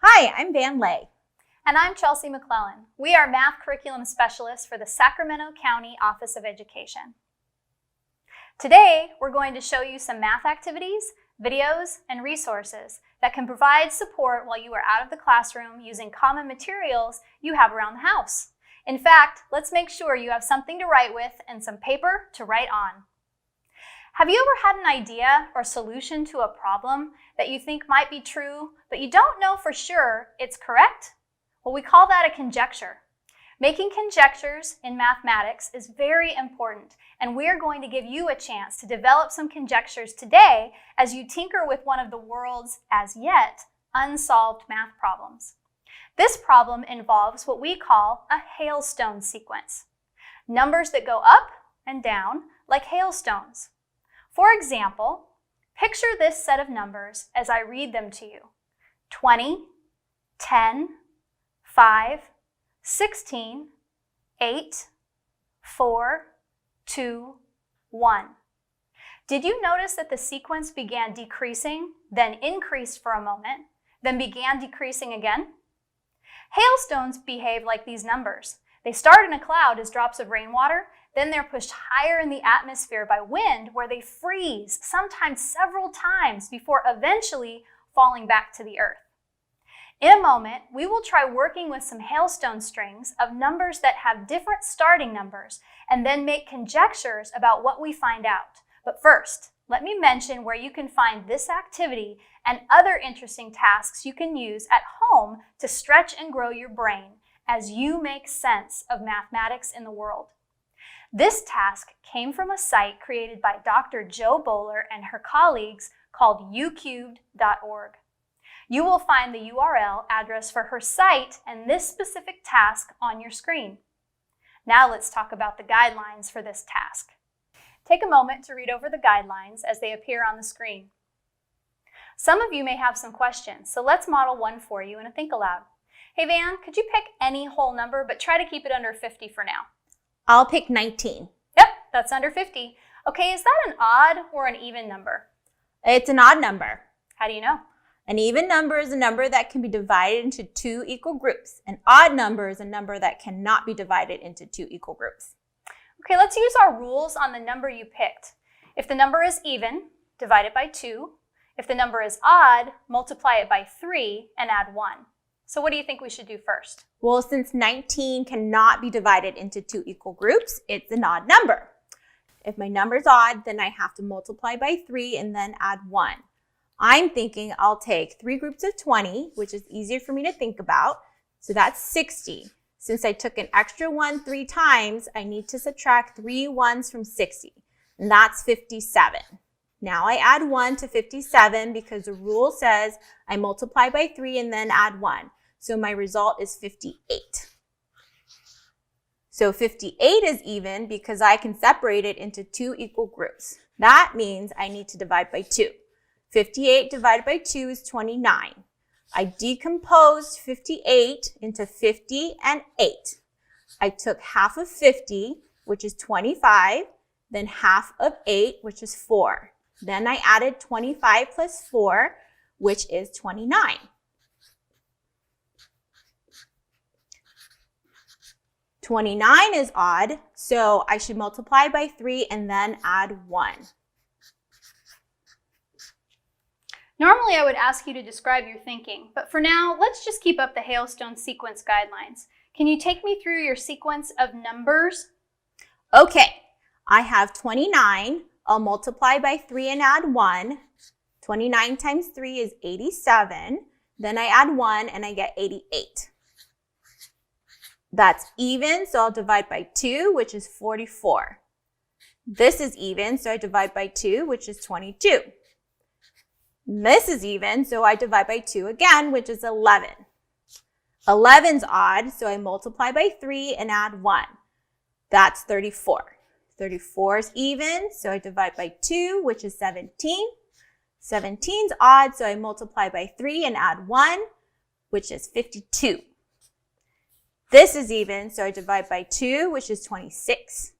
Hi, I'm Van Lay. And I'm Chelsea McClellan. We are math curriculum specialists for the Sacramento County Office of Education. Today, we're going to show you some math activities, videos, and resources that can provide support while you are out of the classroom using common materials you have around the house. In fact, let's make sure you have something to write with and some paper to write on. Have you ever had an idea or solution to a problem that you think might be true, but you don't know for sure it's correct? Well, we call that a conjecture. Making conjectures in mathematics is very important, and we're going to give you a chance to develop some conjectures today as you tinker with one of the world's, as yet, unsolved math problems. This problem involves what we call a hailstone sequence. Numbers that go up and down like hailstones. For example, picture this set of numbers as I read them to you. 20, 10, 5, 16, 8, 4, 2, 1. Did you notice that the sequence began decreasing, then increased for a moment, then began decreasing again? Hailstones behave like these numbers. They start in a cloud as drops of rainwater, then they're pushed higher in the atmosphere by wind where they freeze, sometimes several times, before eventually falling back to the earth. In a moment, we will try working with some hailstone strings of numbers that have different starting numbers and then make conjectures about what we find out. But first, let me mention where you can find this activity and other interesting tasks you can use at home to stretch and grow your brain as you make sense of mathematics in the world. This task came from a site created by Dr. Jo Boler and her colleagues called ucubed.org. You will find the URL address for her site and this specific task on your screen. Now let's talk about the guidelines for this task. Take a moment to read over the guidelines as they appear on the screen. Some of you may have some questions, so let's model one for you in a think aloud. Hey Van, could you pick any whole number, but try to keep it under 50 for now? I'll pick 19. Yep, that's under 50. Okay, is that an odd or an even number? It's an odd number. How do you know? An even number is a number that can be divided into two equal groups. An odd number is a number that cannot be divided into two equal groups. Okay, let's use our rules on the number you picked. If the number is even, divide it by 2. If the number is odd, multiply it by 3 and add 1. So what do you think we should do first? Well, since 19 cannot be divided into two equal groups, it's an odd number. If my number is odd, then I have to multiply by 3 and then add 1. I'm thinking I'll take 3 groups of 20, which is easier for me to think about. So that's 60. Since I took an extra 1 3 times, I need to subtract 3 ones from 60, and that's 57. Now I add 1 to 57 because the rule says I multiply by 3 and then add 1. So my result is 58. So 58 is even because I can separate it into two equal groups. That means I need to divide by 2. 58 divided by 2 is 29. I decomposed 58 into 50 and 8. I took half of 50, which is 25, then half of 8, which is 4. Then I added 25 plus 4, which is 29. "29 is odd, so I should multiply by 3 and then add 1. Normally I would ask you to describe your thinking, but for now, let's just keep up the hailstone sequence guidelines. Can you take me through your sequence of numbers? Okay, I have 29. I'll multiply by 3 and add 1. 29 times 3 is 87. Then I add 1 and I get 88. That's even, so I'll divide by 2, which is 44. This is even, so I divide by 2, which is 22. This is even, so I divide by 2 again, which is 11. 11's odd, so I multiply by 3 and add 1. That's 34. 34 is even, so I divide by 2, which is 17. 17's odd, so I multiply by 3 and add 1, which is 52. This is even, so I divide by 2, which is 26.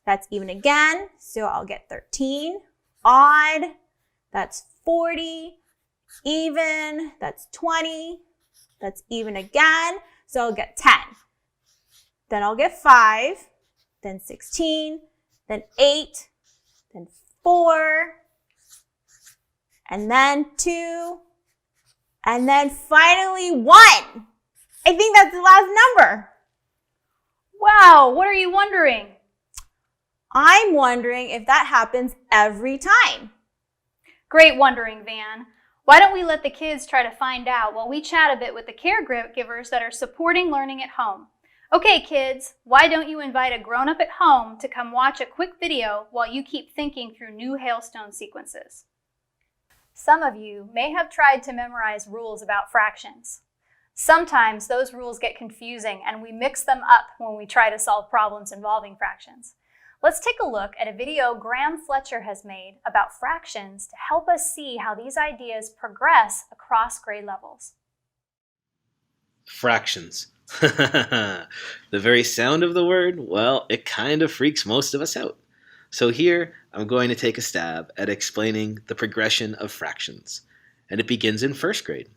That's even again, so I'll get 13. Odd, that's 40. Even, that's 20. That's even again, so I'll get 10. Then I'll get 5, then 16, then 8, then 4, and then 2, and then finally 1. I think that's the last number. Wow, what are you wondering? I'm wondering if that happens every time. Great wondering, Van. Why don't we let the kids try to find out while we chat a bit with the caregivers that are supporting learning at home. Okay, kids, why don't you invite a grown-up at home to come watch a quick video while you keep thinking through new hailstone sequences? Some of you may have tried to memorize rules about fractions. Sometimes those rules get confusing and we mix them up when we try to solve problems involving fractions. Let's take a look at a video Graham Fletcher has made about fractions to help us see how these ideas progress across grade levels. Fractions. The very sound of the word, well, it kind of freaks most of us out. So here, I'm going to take a stab at explaining the progression of fractions. And it begins in first grade.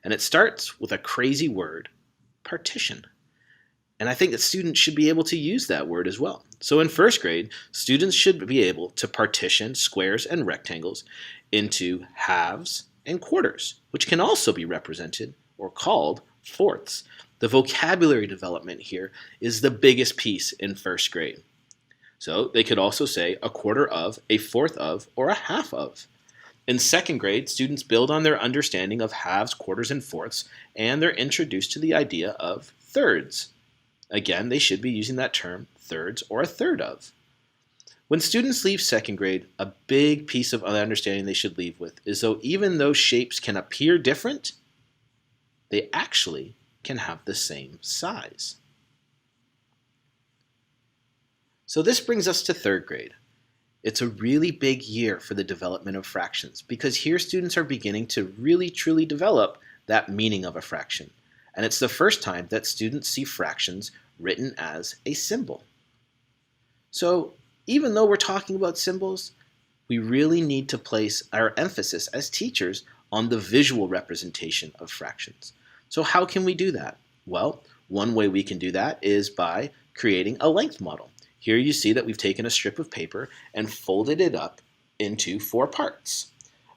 And it starts with a crazy word, partition. And I think that students should be able to use that word as well. So in first grade, students should be able to partition squares and rectangles into halves and quarters, which can also be represented or called fourths. The vocabulary development here is the biggest piece in first grade. So they could also say a quarter of, a fourth of, or a half of. In second grade, students build on their understanding of halves, quarters, and fourths, and they're introduced to the idea of thirds. Again, they should be using that term, thirds or a third of. When students leave second grade, a big piece of understanding they should leave with is though even though shapes can appear different, they actually can have the same size. So this brings us to third grade. It's a really big year for the development of fractions because here students are beginning to really truly develop that meaning of a fraction. And it's the first time that students see fractions written as a symbol. So even though we're talking about symbols, we really need to place our emphasis as teachers on the visual representation of fractions. So how can we do that? Well, one way we can do that is by creating a length model. Here you see that we've taken a strip of paper and folded it up into 4 parts.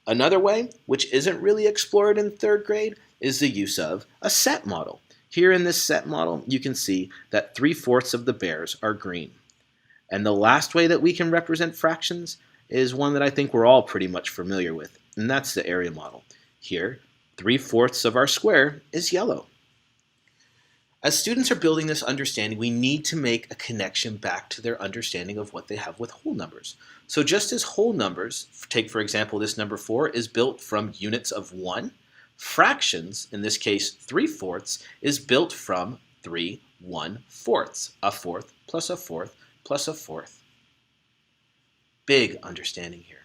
Another way, which isn't really explored in third grade, is the use of a set model. Here in this set model, you can see that 3/4 of the bears are green. And the last way that we can represent fractions is one that I think we're all pretty much familiar with, and that's the area model. Here, 3/4 of our square is yellow. As students are building this understanding, we need to make a connection back to their understanding of what they have with whole numbers. So just as whole numbers, take for example this number 4, is built from units of 1, fractions, in this case 3/4, is built from 3 1/4, a fourth plus a fourth plus a fourth. Big understanding here.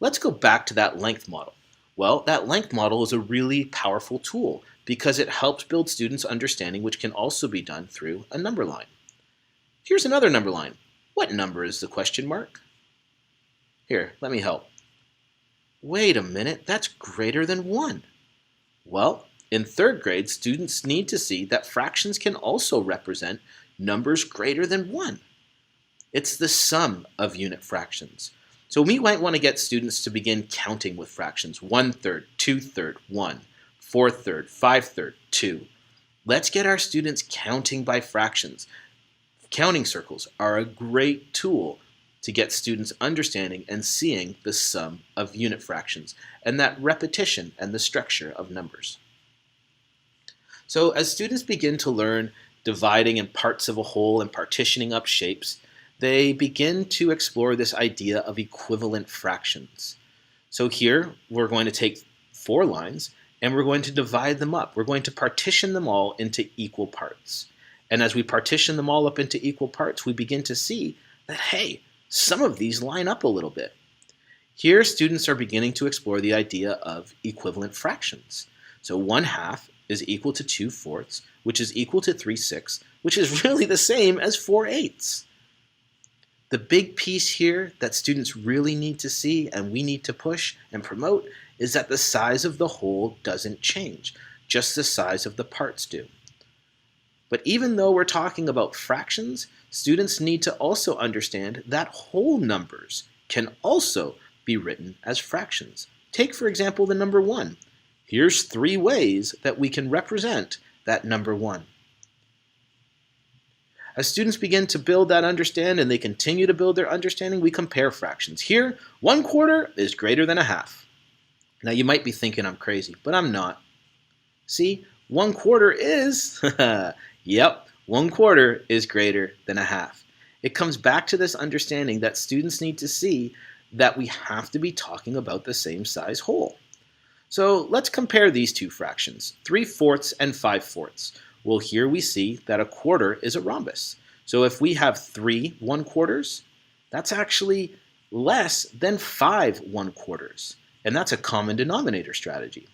Let's go back to that length model. Well, that length model is a really powerful tool because it helps build students' understanding, which can also be done through a number line. Here's another number line. What number is the question mark? Here, let me help. Wait a minute, that's greater than 1. Well, in third grade, students need to see that fractions can also represent numbers greater than 1. It's the sum of unit fractions. So we might want to get students to begin counting with fractions. 1/3, 2/3, 1, 4/3, 5/3, 2. Let's get our students counting by fractions. Counting circles are a great tool to get students understanding and seeing the sum of unit fractions and that repetition and the structure of numbers. So as students begin to learn dividing in parts of a whole and partitioning up shapes, they begin to explore this idea of equivalent fractions. So here we're going to take 4 lines and we're going to divide them up. We're going to partition them all into equal parts. And as we partition them all up into equal parts, we begin to see that, hey, some of these line up a little bit. Here students are beginning to explore the idea of equivalent fractions. So 1/2 is equal to 2/4, which is equal to 3/6, which is really the same as 4/8. The big piece here that students really need to see and we need to push and promote is that the size of the whole doesn't change. just the size of the parts do. But even though we're talking about fractions, students need to also understand that whole numbers can also be written as fractions. Take, for example, the number 1. Here's 3 ways that we can represent that number 1. As students begin to build that understanding and they continue to build their understanding, we compare fractions. Here, 1/4 is greater than a half. Now you might be thinking I'm crazy, but I'm not. See, 1/4 is, yep, 1/4 is greater than a half. It comes back to this understanding that students need to see that we have to be talking about the same size whole. So let's compare these two fractions, 3/4 and 5/4. Well, here we see that 1/4 is a rhombus. So if we have 3 1/4, that's actually less than 5 1/4. And that's a common denominator strategy.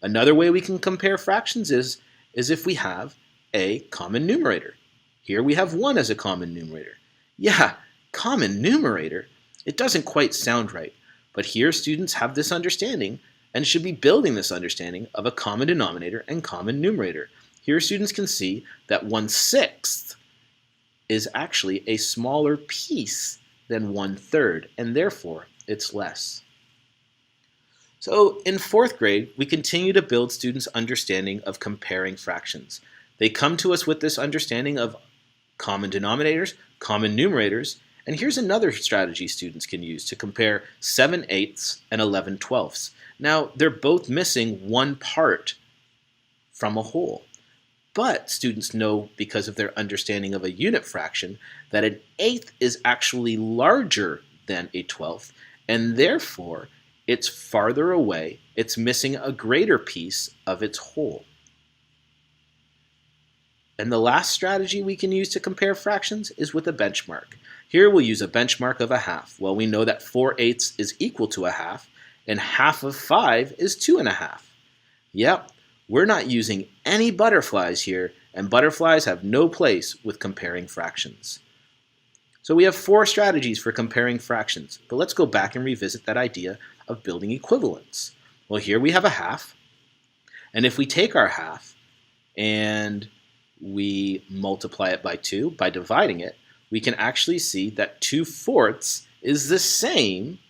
Another way we can compare fractions is if we have a common numerator. Here we have 1 as a common numerator. Yeah, common numerator. It doesn't quite sound right, but here students have this understanding and should be building this understanding of a common denominator and common numerator. Here students can see that 1/6 is actually a smaller piece than 1/3, and therefore it's less. So in 4th grade, we continue to build students' understanding of comparing fractions. They come to us with this understanding of common denominators, common numerators, and here's another strategy students can use to compare 7/8 and 11/12. Now, they're both missing one part from a whole. But students know, because of their understanding of a unit fraction, that an 1/8 is actually larger than a 1/12, and therefore it's farther away, it's missing a greater piece of its whole. And the last strategy we can use to compare fractions is with a benchmark. Here we'll use a benchmark of a half. Well, we know that 4/8 is equal to a half, and half of 5 is 2.5. Yep. We're not using any butterflies here, and butterflies have no place with comparing fractions. So we have 4 strategies for comparing fractions, but let's go back and revisit that idea of building equivalents. Well, here we have a half, and if we take our half and we multiply it by 2, by dividing it, we can actually see that 2/4 is the same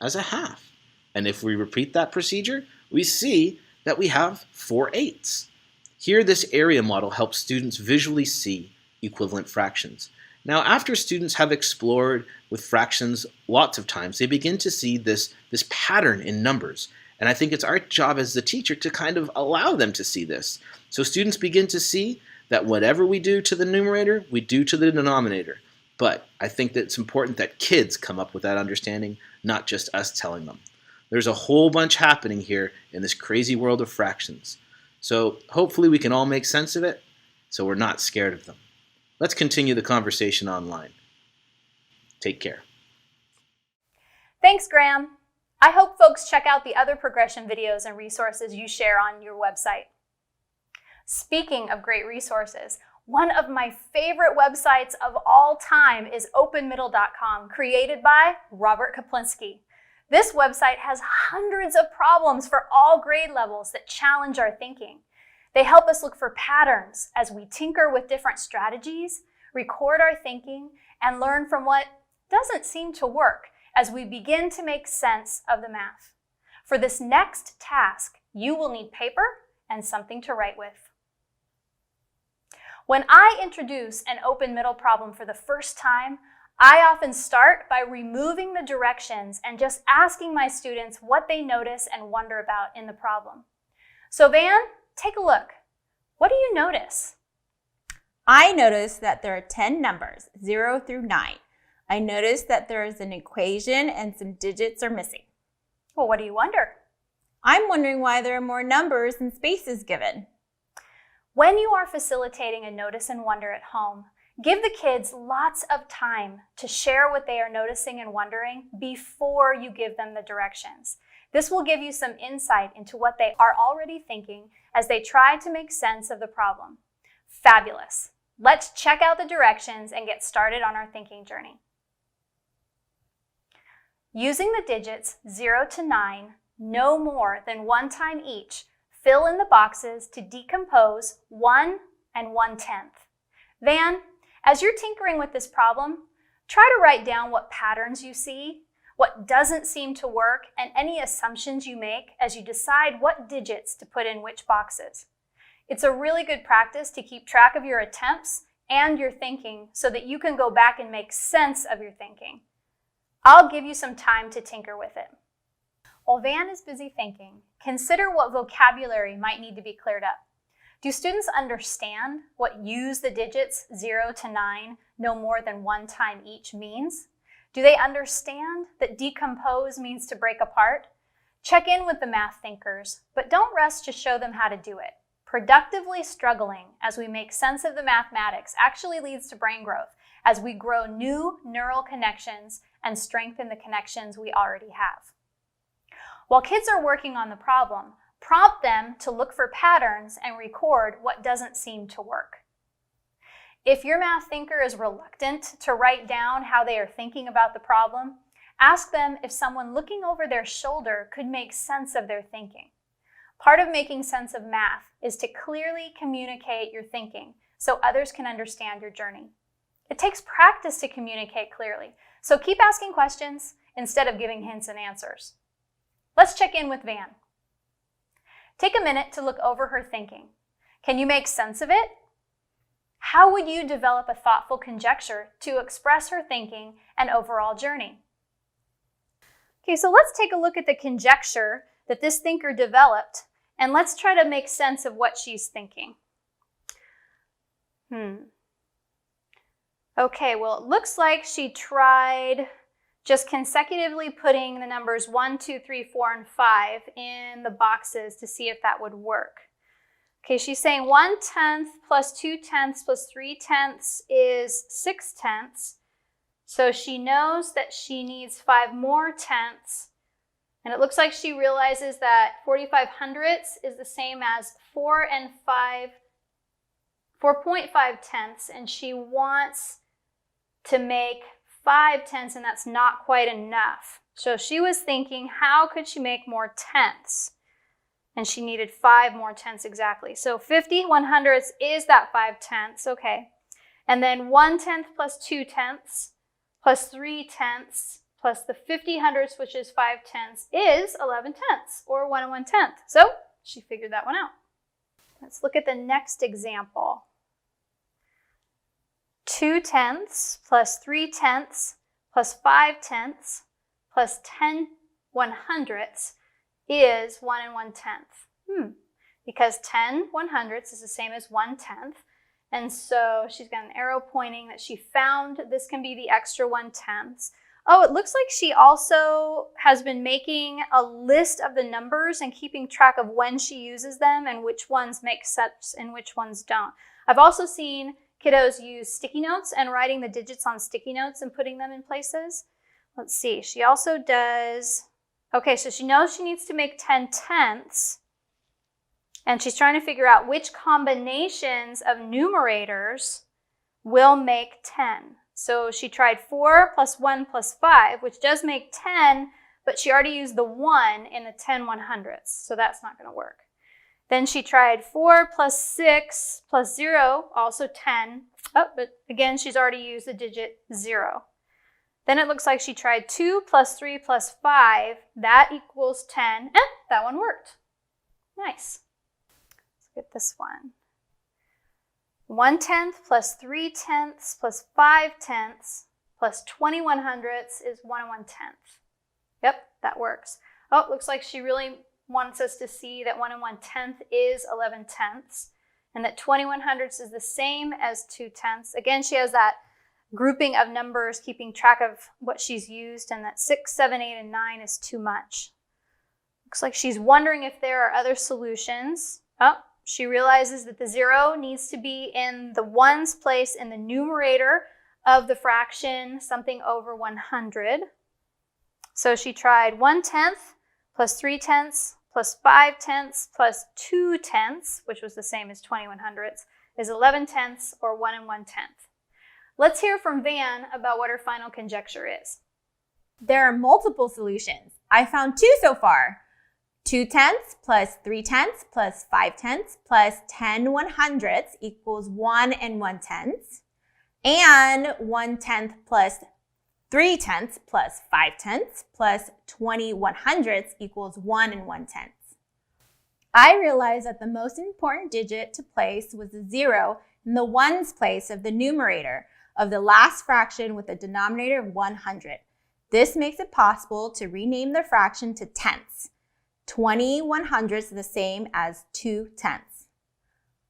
as a half. And if we repeat that procedure, we see that we have 4/8. Here, this area model helps students visually see equivalent fractions. Now, after students have explored with fractions lots of times, they begin to see this pattern in numbers. And I think it's our job as the teacher to kind of allow them to see this. So students begin to see that whatever we do to the numerator, we do to the denominator. But I think that it's important that kids come up with that understanding, not just us telling them. There's a whole bunch happening here in this crazy world of fractions. So hopefully we can all make sense of it, so we're not scared of them. Let's continue the conversation online. Take care. Thanks, Graham. I hope folks check out the other progression videos and resources you share on your website. Speaking of great resources, one of my favorite websites of all time is openmiddle.com, created by Robert Kaplinski. This website has hundreds of problems for all grade levels that challenge our thinking. They help us look for patterns as we tinker with different strategies, record our thinking, and learn from what doesn't seem to work as we begin to make sense of the math. For this next task, you will need paper and something to write with. When I introduce an open middle problem for the first time, I often start by removing the directions and just asking my students what they notice and wonder about in the problem. So Van, take a look. What do you notice? I notice that there are 10 numbers, 0 through 9. I notice that there is an equation and some digits are missing. Well, what do you wonder? I'm wondering why there are more numbers than spaces given. When you are facilitating a notice and wonder at home, give the kids lots of time to share what they are noticing and wondering before you give them the directions. This will give you some insight into what they are already thinking as they try to make sense of the problem. Fabulous. Let's check out the directions and get started on our thinking journey. Using the digits 0 to 9, no more than one time each, fill in the boxes to decompose 1 and 1/10. Van, as you're tinkering with this problem, try to write down what patterns you see, what doesn't seem to work, and any assumptions you make as you decide what digits to put in which boxes. It's a really good practice to keep track of your attempts and your thinking so that you can go back and make sense of your thinking. I'll give you some time to tinker with it. While Van is busy thinking, consider what vocabulary might need to be cleared up. Do students understand what use the digits 0 to 9 no more than 1 time each means? Do they understand that decompose means to break apart? Check in with the math thinkers, but don't rush to show them how to do it. Productively struggling as we make sense of the mathematics actually leads to brain growth as we grow new neural connections and strengthen the connections we already have. While kids are working on the problem, prompt them to look for patterns and record what doesn't seem to work. If your math thinker is reluctant to write down how they are thinking about the problem, ask them if someone looking over their shoulder could make sense of their thinking. Part of making sense of math is to clearly communicate your thinking so others can understand your journey. It takes practice to communicate clearly, so keep asking questions instead of giving hints and answers. Let's check in with Van. Take a minute to look over her thinking. Can you make sense of it? How would you develop a thoughtful conjecture to express her thinking and overall journey? Okay, so let's take a look at the conjecture that this thinker developed, and let's try to make sense of what she's thinking. Okay, well, it looks like she tried just consecutively putting the numbers 1, 2, 3, 4, and 5 in the boxes to see if that would work. Okay, she's saying 1/10 plus 2/10 plus 3/10 is 6/10. So she knows that she needs 5 more tenths. And it looks like she realizes that 45 hundredths is the same as 4.5 tenths, and she wants to make 5 tenths, and that's not quite enough. So she was thinking, how could she make more tenths? And she needed 5 more tenths exactly. So 50 100ths is that 5 tenths, okay. And then 1/10 plus 2/10 plus 3/10 plus the 50 hundredths, which is 5/10, is 11/10, or 1 1/10. So she figured that one out. Let's look at the next example. 2/10 plus 3/10 plus 5/10 plus 10 100ths is 1 1/10. Because 10 100ths is the same as 1/10. And so she's got an arrow pointing that she found this can be the extra 1/10. Oh, it looks like she also has been making a list of the numbers and keeping track of when she uses them and which ones make sense and which ones don't. I've also seen kiddos use sticky notes and writing the digits on sticky notes and putting them in places. Let's see, she also does, okay, so she knows she needs to make 10 tenths, and she's trying to figure out which combinations of numerators will make 10. So she tried 4 plus 1 plus 5, which does make 10, but she already used the 1 in the 10 100ths, so that's not going to work. Then she tried 4 plus 6 plus 0, also 10. Oh, but again, she's already used the digit 0. Then it looks like she tried 2 plus 3 plus 5. That equals 10. And that one worked. Nice. Let's get this one. 1/10 plus 3/10 plus 5/10 plus 20 100ths is 1 1/10. Yep, that works. Oh, it looks like she really wants us to see that 1 1/10 is 11/10, and that 20 100ths is the same as 2/10. Again, she has that grouping of numbers, keeping track of what she's used, and that 6, 7, 8, and 9 is too much. Looks like she's wondering if there are other solutions. Oh, she realizes that the 0 needs to be in the 1's place in the numerator of the fraction something over 100. So she tried 1/10 plus 3/10 plus 5/10 plus 2/10, which was the same as 20 100ths, is 11/10, or 1 1/10. Let's hear from Van about what her final conjecture is. There are multiple solutions. I found 2 so far. 2/10 plus 3/10 plus 5/10 plus 10/100 equals 1 1/10. And 1/10 plus 3/10 plus 5/10 plus 20/100 equals 1 1/10. I realized that the most important digit to place was the 0 in the ones place of the numerator of the last fraction with a denominator of 100. This makes it possible to rename the fraction to tenths. 20/100 is the same as 2/10.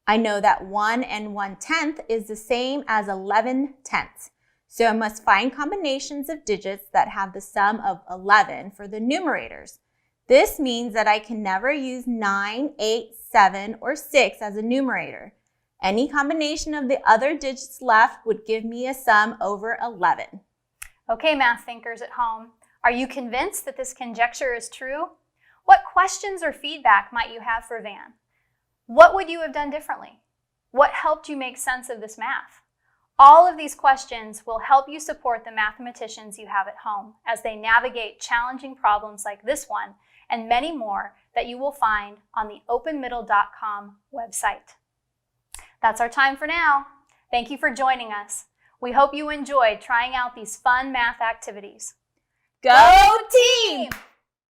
I know that 1 1/10 is the same as 11/10. So I must find combinations of digits that have the sum of 11 for the numerators. This means that I can never use 9, 8, 7, or 6 as a numerator. Any combination of the other digits left would give me a sum over 11. Okay, math thinkers at home, are you convinced that this conjecture is true? What questions or feedback might you have for Van? What would you have done differently? What helped you make sense of this math? All of these questions will help you support the mathematicians you have at home as they navigate challenging problems like this one and many more that you will find on the openmiddle.com website. That's our time for now. Thank you for joining us. We hope you enjoyed trying out these fun math activities. Go team!